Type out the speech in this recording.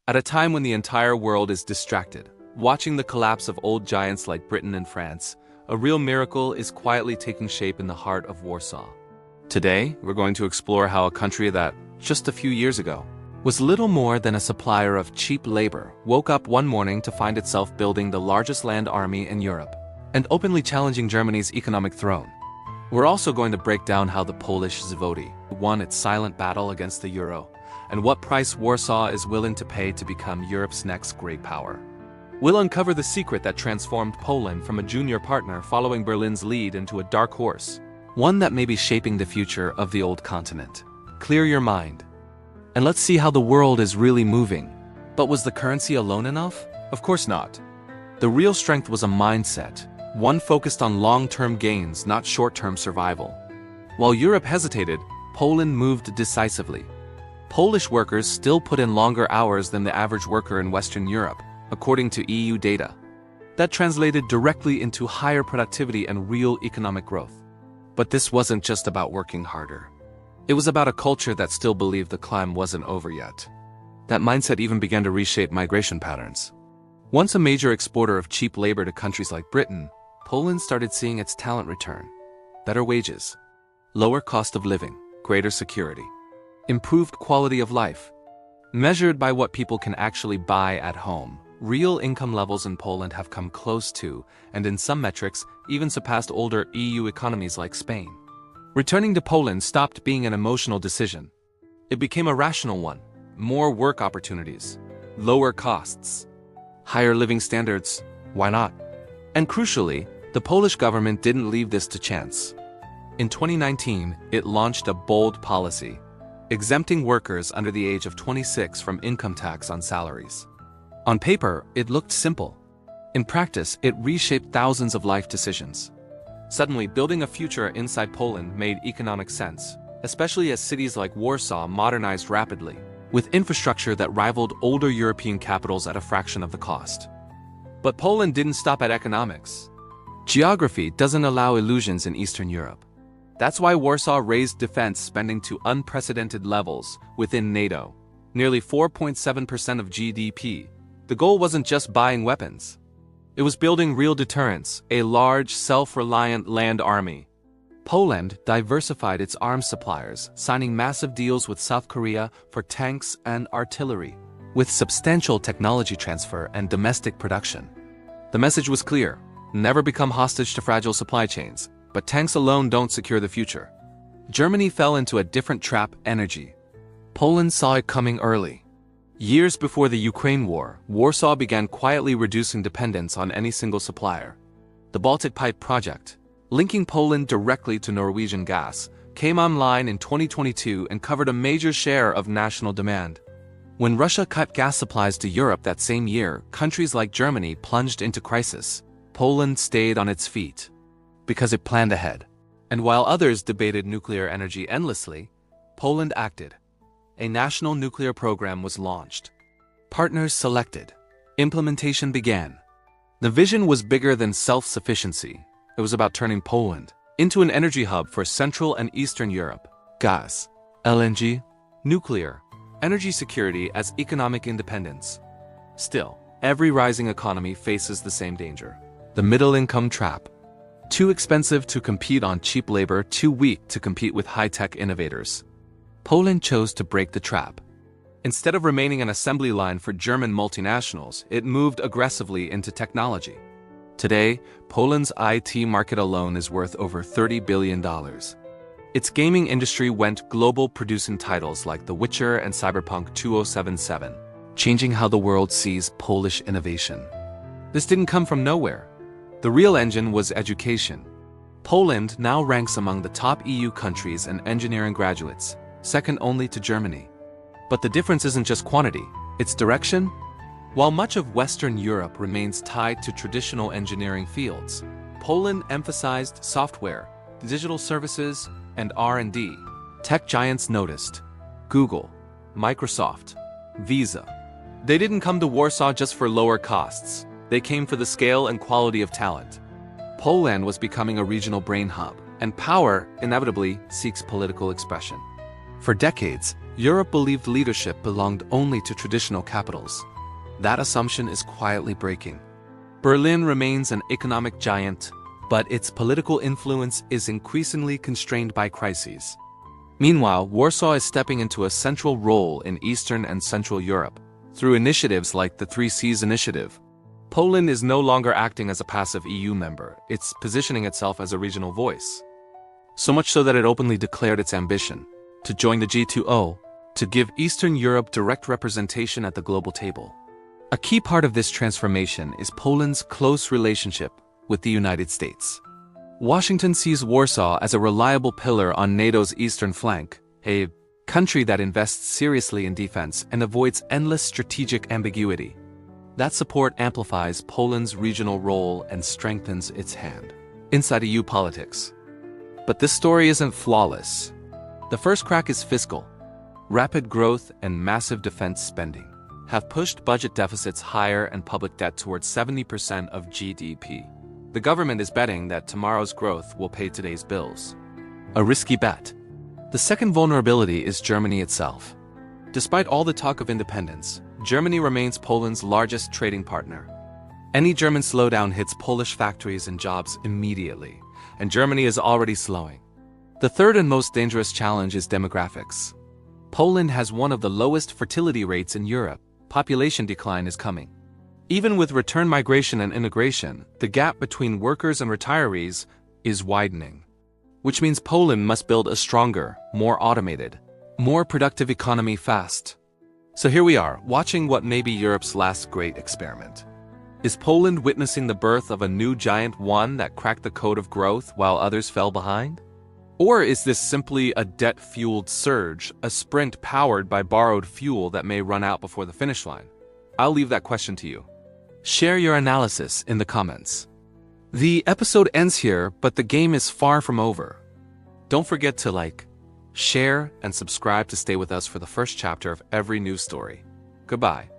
At a time when the entire world is distracted, watching the collapse of old giants like Britain and France, a real miracle is quietly taking shape in the heart of Warsaw. Today, we're going to explore how a country that, just a few years ago, was little more than a supplier of cheap labor woke up one morning to find itself building the largest land army in Europe and openly challenging Germany's economic throne. We're also going to break down how the Polish Zloty won its silent battle against the euro, and what price Warsaw is willing to pay to become Europe's next great power. We'll uncover the secret that transformed Poland from a junior partner following Berlin's lead into a dark horse, one that may be shaping the future of the old continent. Clear your mind, and let's see how the world is really moving. But was the currency alone enough? Of course not. The real strength was a mindset, one focused on long-term gains, not short-term survival. While Europe hesitated, Poland moved decisively. Polish workers still put in longer hours than the average worker in Western Europe, according to EU data. That translated directly into higher productivity and real economic growth. But this wasn't just about working harder. It was about a culture that still believed the climb wasn't over yet. That mindset even began to reshape migration patterns. Once a major exporter of cheap labor to countries like Britain, Poland started seeing its talent return. Better wages, lower cost of living, greater security, improved quality of life. Measured by what people can actually buy at home, real income levels in Poland have come close to, and in some metrics, even surpassed older EU economies like Spain. Returning to Poland stopped being an emotional decision. It became a rational one. More work opportunities, lower costs, higher living standards, why not? And crucially, the Polish government didn't leave this to chance. In 2019, it launched a bold policy, exempting workers under the age of 26 from income tax on salaries. On paper, it looked simple. In practice, it reshaped thousands of life decisions. Suddenly, building a future inside Poland made economic sense, especially as cities like Warsaw modernized rapidly, with infrastructure that rivaled older European capitals at a fraction of the cost. But Poland didn't stop at economics. Geography doesn't allow illusions in Eastern Europe. That's why Warsaw raised defense spending to unprecedented levels within NATO, nearly 4.7% of GDP. The goal wasn't just buying weapons. It was building real deterrence, a large, self-reliant land army. Poland diversified its arms suppliers, signing massive deals with South Korea for tanks and artillery, with substantial technology transfer and domestic production. The message was clear: never become hostage to fragile supply chains, but tanks alone don't secure the future. Germany fell into a different trap: energy. Poland saw it coming early. Years before the Ukraine war, Warsaw began quietly reducing dependence on any single supplier. The Baltic Pipe project, linking Poland directly to Norwegian gas, came online in 2022 and covered a major share of national demand. When Russia cut gas supplies to Europe that same year, countries like Germany plunged into crisis. Poland stayed on its feet because it planned ahead. And while others debated nuclear energy endlessly, Poland acted. A national nuclear program was launched. Partners selected. Implementation began. The vision was bigger than self-sufficiency. It was about turning Poland into an energy hub for Central and Eastern Europe. Gas, LNG, nuclear, energy security as economic independence. Still, every rising economy faces the same danger: the middle-income trap. Too expensive to compete on cheap labor, too weak to compete with high-tech innovators. Poland chose to break the trap. Instead of remaining an assembly line for German multinationals, it moved aggressively into technology. Today, Poland's IT market alone is worth over $30 billion. Its gaming industry went global, producing titles like The Witcher and Cyberpunk 2077, changing how the world sees Polish innovation. This didn't come from nowhere. The real engine was education. Poland now ranks among the top EU countries in engineering graduates, second only to Germany. But the difference isn't just quantity, it's direction. While much of Western Europe remains tied to traditional engineering fields, Poland emphasized software, digital services, and R&D. Tech giants noticed: Google, Microsoft, Visa. They didn't come to Warsaw just for lower costs. They came for the scale and quality of talent. Poland was becoming a regional brain hub, and power inevitably seeks political expression. For decades, Europe believed leadership belonged only to traditional capitals. That assumption is quietly breaking. Berlin remains an economic giant, but its political influence is increasingly constrained by crises. Meanwhile, Warsaw is stepping into a central role in Eastern and Central Europe through initiatives like the Three Seas Initiative. Poland is no longer acting as a passive EU member, it's positioning itself as a regional voice. So much so that it openly declared its ambition to join the G20, to give Eastern Europe direct representation at the global table. A key part of this transformation is Poland's close relationship with the United States. Washington sees Warsaw as a reliable pillar on NATO's eastern flank, a country that invests seriously in defense and avoids endless strategic ambiguity. That support amplifies Poland's regional role and strengthens its hand inside EU politics. But this story isn't flawless. The first crack is fiscal. Rapid growth and massive defense spending have pushed budget deficits higher and public debt towards 70% of GDP. The government is betting that tomorrow's growth will pay today's bills. A risky bet. The second vulnerability is Germany itself. Despite all the talk of independence, Germany remains Poland's largest trading partner. Any German slowdown hits Polish factories and jobs immediately, and Germany is already slowing. The third and most dangerous challenge is demographics. Poland has one of the lowest fertility rates in Europe. Population decline is coming. Even with return migration and integration, the gap between workers and retirees is widening. Which means Poland must build a stronger, more automated, more productive economy fast. So here we are, watching what may be Europe's last great experiment. Is Poland witnessing the birth of a new giant, one that cracked the code of growth while others fell behind? Or is this simply a debt-fueled surge, a sprint powered by borrowed fuel that may run out before the finish line? I'll leave that question to you. Share your analysis in the comments. The episode ends here, but the game is far from over. Don't forget to like, share, and subscribe to stay with us for the first chapter of every news story. Goodbye.